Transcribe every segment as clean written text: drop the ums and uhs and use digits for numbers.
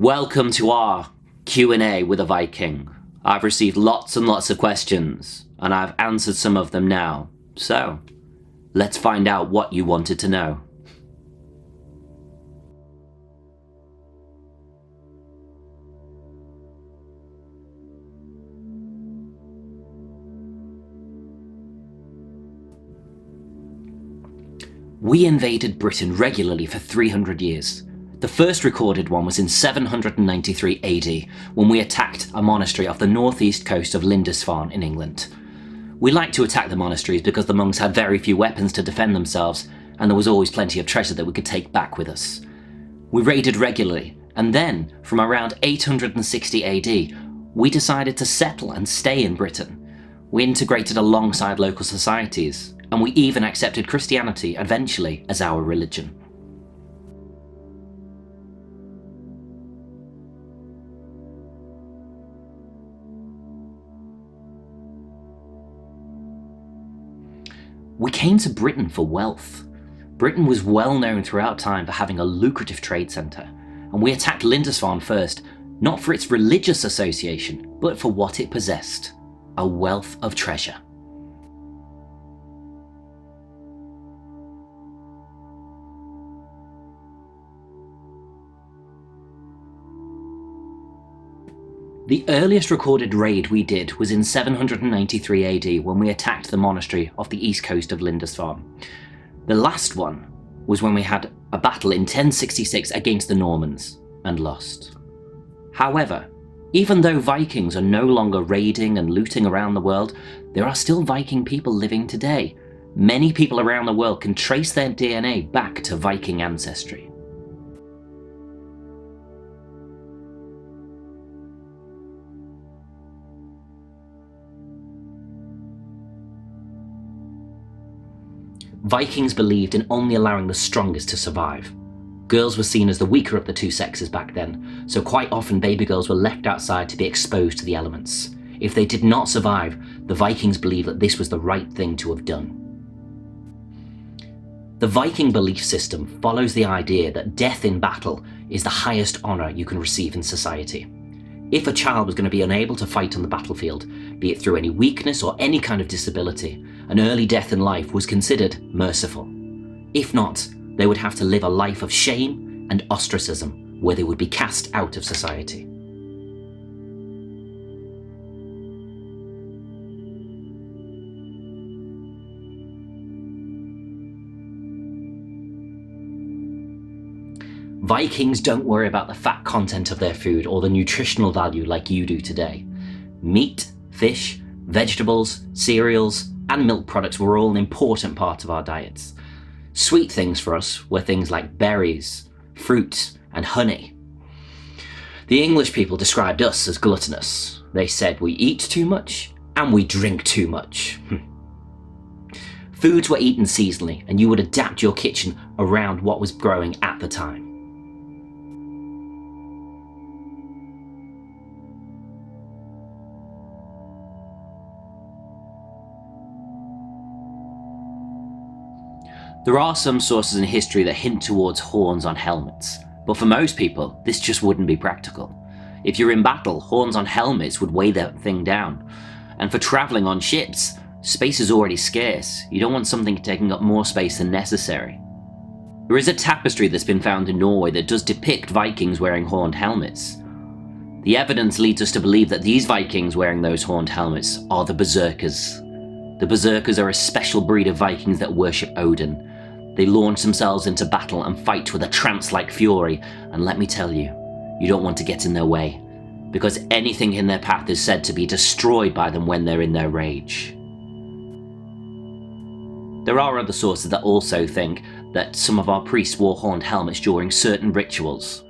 Welcome to our Q&A with a Viking. I've received lots and lots of questions, and I've answered some of them now. So, let's find out what you wanted to know. We invaded Britain regularly for 300 years. The first recorded one was in 793 AD, when we attacked a monastery off the northeast coast of Lindisfarne in England. We liked to attack the monasteries because the monks had very few weapons to defend themselves, and there was always plenty of treasure that we could take back with us. We raided regularly, and then, from around 860 AD, we decided to settle and stay in Britain. We integrated alongside local societies, and we even accepted Christianity eventually as our religion. We came to Britain for wealth. Britain was well known throughout time for having a lucrative trade centre, and we attacked Lindisfarne first, not for its religious association, but for what it possessed: a wealth of treasure. The earliest recorded raid we did was in 793 AD when we attacked the monastery off the east coast of Lindisfarne. The last one was when we had a battle in 1066 against the Normans and lost. However, even though Vikings are no longer raiding and looting around the world, there are still Viking people living today. Many people around the world can trace their DNA back to Viking ancestry. Vikings believed in only allowing the strongest to survive. Girls were seen as the weaker of the two sexes back then, so quite often baby girls were left outside to be exposed to the elements. If they did not survive, the Vikings believed that this was the right thing to have done. The Viking belief system follows the idea that death in battle is the highest honour you can receive in society. If a child was going to be unable to fight on the battlefield, be it through any weakness or any kind of disability, an early death in life was considered merciful. If not, they would have to live a life of shame and ostracism, where they would be cast out of society. Vikings don't worry about the fat content of their food or the nutritional value like you do today. Meat, fish, vegetables, cereals, and milk products were all an important part of our diets. Sweet things for us were things like berries, fruit, and honey. The English people described us as gluttonous. They said we eat too much and we drink too much. Foods were eaten seasonally, and you would adapt your kitchen around what was growing at the time. There are some sources in history that hint towards horns on helmets, but for most people, this just wouldn't be practical. If you're in battle, horns on helmets would weigh that thing down. And for travelling on ships, space is already scarce. You don't want something taking up more space than necessary. There is a tapestry that's been found in Norway that does depict Vikings wearing horned helmets. The evidence leads us to believe that these Vikings wearing those horned helmets are the Berserkers. The Berserkers are a special breed of Vikings that worship Odin. They launch themselves into battle and fight with a trance-like fury, and let me tell you, you don't want to get in their way, because anything in their path is said to be destroyed by them when they're in their rage. There are other sources that also think that some of our priests wore horned helmets during certain rituals.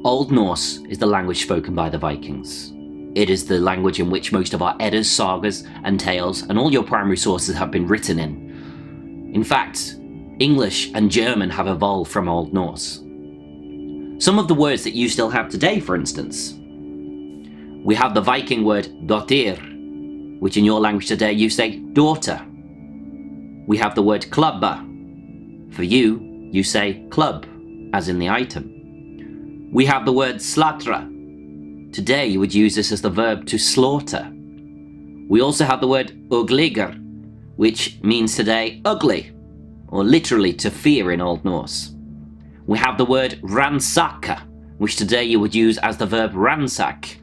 Old Norse is the language spoken by the Vikings. It is the language in which most of our Eddas, sagas, and tales, and all your primary sources have been written in. In fact, English and German have evolved from Old Norse. Some of the words that you still have today, for instance, We have the Viking word dotir, which in your language today you say daughter. We have the word klubba. For you say club, as in the item. We have the word slatra. Today you would use this as the verb to slaughter. We also have the word ugliger, which means today ugly, or literally to fear in Old Norse. We have the word ransaka, which today you would use as the verb ransack.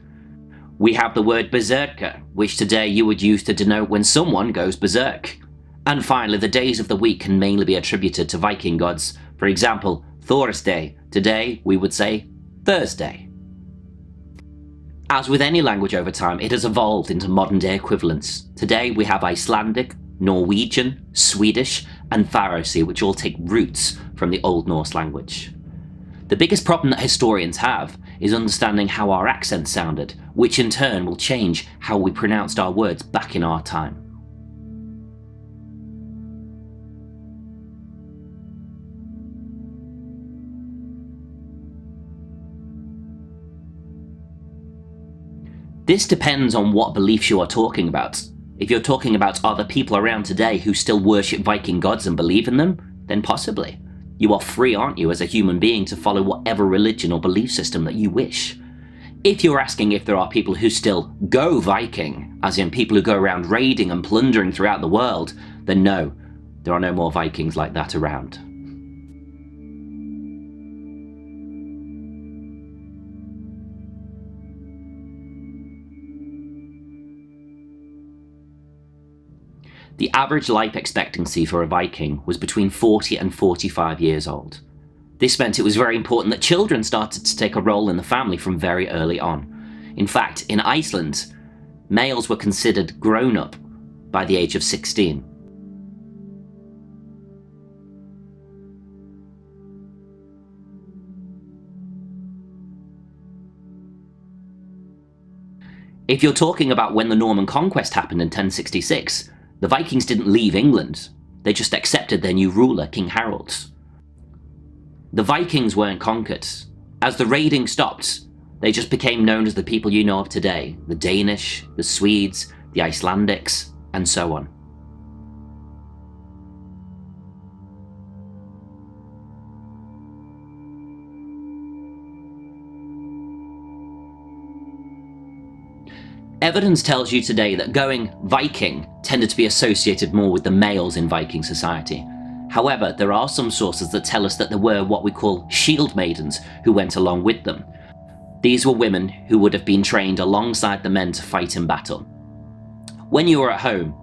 We have the word berserker, which today you would use to denote when someone goes berserk. And finally, the days of the week can mainly be attributed to Viking gods. For example, Thursday. Today we would say Thursday. As with any language over time, it has evolved into modern day equivalents. Today we have Icelandic, Norwegian, Swedish, and Farsi, which all take roots from the Old Norse language. The biggest problem that historians have is understanding how our accents sounded, which in turn will change how we pronounced our words back in our time. This depends on what beliefs you are talking about. If you're talking about are the people around today who still worship Viking gods and believe in them, then possibly. You are free, aren't you, as a human being to follow whatever religion or belief system that you wish. If you're asking if there are people who still go Viking, as in people who go around raiding and plundering throughout the world, then no, there are no more Vikings like that around. The average life expectancy for a Viking was between 40 and 45 years old. This meant it was very important that children started to take a role in the family from very early on. In fact, in Iceland, males were considered grown up by the age of 16. If you're talking about when the Norman conquest happened in 1066, the Vikings didn't leave England, they just accepted their new ruler, King Harold. The Vikings weren't conquered. As the raiding stopped, they just became known as the people you know of today, the Danish, the Swedes, the Icelandics, and so on. Evidence tells you today that going Viking tended to be associated more with the males in Viking society. However, there are some sources that tell us that there were what we call shield maidens who went along with them. These were women who would have been trained alongside the men to fight in battle. When you were at home,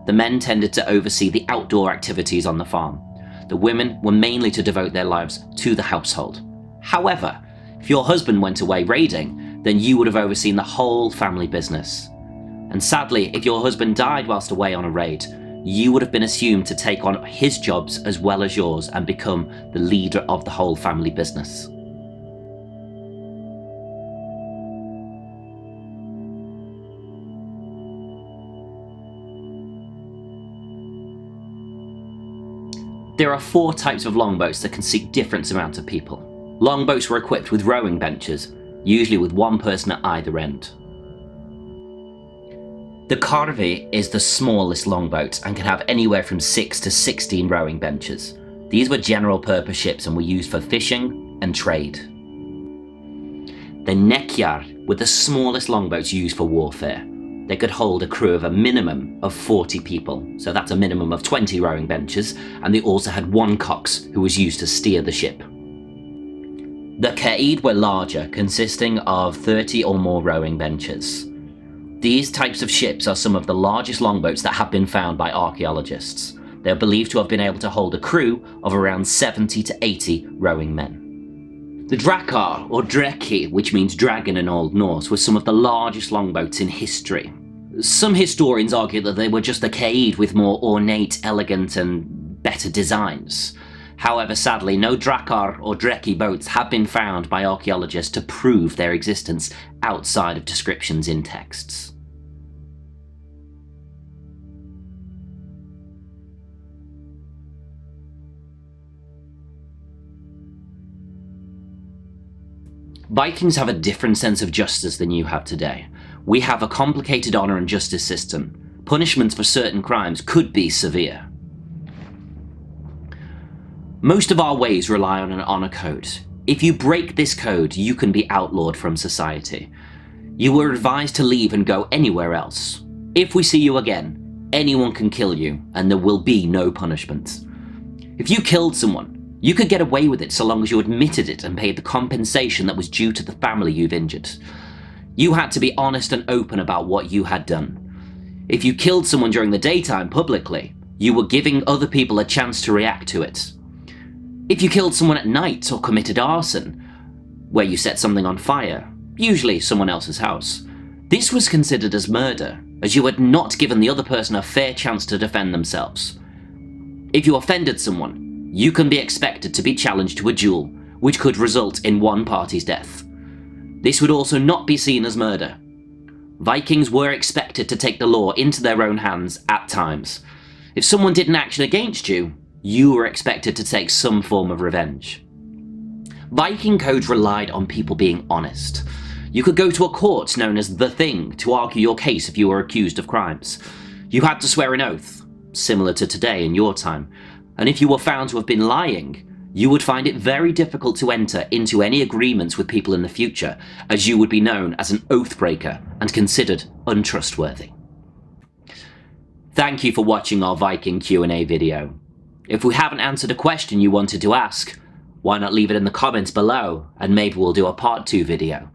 the men tended to oversee the outdoor activities on the farm. The women were mainly to devote their lives to the household. However, if your husband went away raiding, then you would have overseen the whole family business. And sadly, if your husband died whilst away on a raid, you would have been assumed to take on his jobs as well as yours and become the leader of the whole family business. There are 4 types of longboats that can seat different amounts of people. Longboats were equipped with rowing benches, usually with one person at either end. The Karvi is the smallest longboat and can have anywhere from 6 to 16 rowing benches. These were general purpose ships and were used for fishing and trade. The Nekjar were the smallest longboats used for warfare. They could hold a crew of a minimum of 40 people, so that's a minimum of 20 rowing benches, and they also had one cox who was used to steer the ship. The Kaid were larger, consisting of 30 or more rowing benches. These types of ships are some of the largest longboats that have been found by archaeologists. They are believed to have been able to hold a crew of around 70 to 80 rowing men. The Drakkar, or Dreki, which means dragon in Old Norse, were some of the largest longboats in history. Some historians argue that they were just the Kaid with more ornate, elegant and better designs. However, sadly, no Drakkar or Dreki boats have been found by archaeologists to prove their existence outside of descriptions in texts. Vikings have a different sense of justice than you have today. we have a complicated honour and justice system. Punishments for certain crimes could be severe. Most of our ways rely on an honour code. If you break this code, you can be outlawed from society. You were advised to leave and go anywhere else. If we see you again, anyone can kill you, and there will be no punishment. If you killed someone, you could get away with it so long as you admitted it and paid the compensation that was due to the family you've injured. You had to be honest and open about what you had done. If you killed someone during the daytime publicly, you were giving other people a chance to react to it. If you killed someone at night or committed arson, where you set something on fire, usually someone else's house, this was considered as murder, as you had not given the other person a fair chance to defend themselves. If you offended someone, you can be expected to be challenged to a duel, which could result in one party's death. This would also not be seen as murder. Vikings were expected to take the law into their own hands at times. If someone did an action against you, you were expected to take some form of revenge. Viking codes relied on people being honest. You could go to a court known as the Thing to argue your case if you were accused of crimes. You had to swear an oath, similar to today in your time, and if you were found to have been lying, you would find it very difficult to enter into any agreements with people in the future, as you would be known as an oath breaker and considered untrustworthy. Thank you for watching our Viking Q&A video. If we haven't answered a question you wanted to ask, why not leave it in the comments below and maybe we'll do a part 2 video.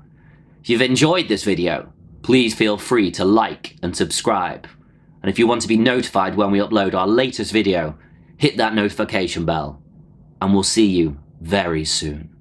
If you've enjoyed this video, please feel free to like and subscribe. And if you want to be notified when we upload our latest video, hit that notification bell, and we'll see you very soon.